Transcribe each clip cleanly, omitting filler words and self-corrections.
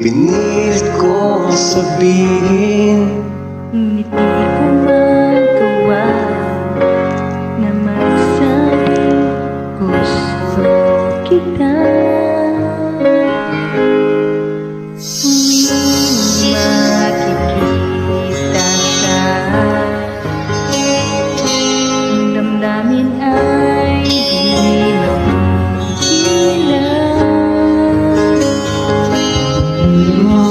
Pinilit kong sabihin, ngunit di ko magawa na magsabing gusto kita. Tuwing makikita ka, ang damdamin ay di mapigilan.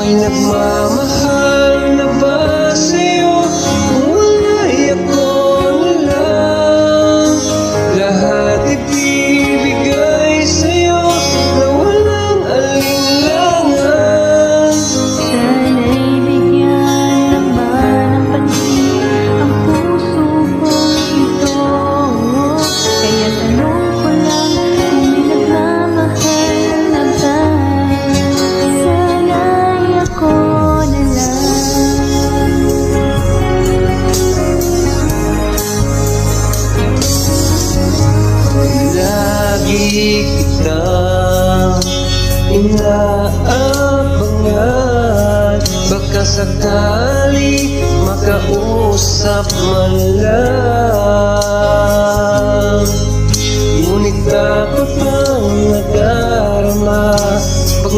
may nagmamahal na ba sa'yo? Kung wala'y ako na lang, lahat ibibigay sa'yo na walang alinlangan. Sana'y bigyan naman ng pansin ang puso kong ito. Kaya tanong ko lang kung may nagmamahal na ba. Sana'y ako na lang. Lagi kitang inaabangan, baka sakali makausap man lang. Ngunit dapat bang nadarama pag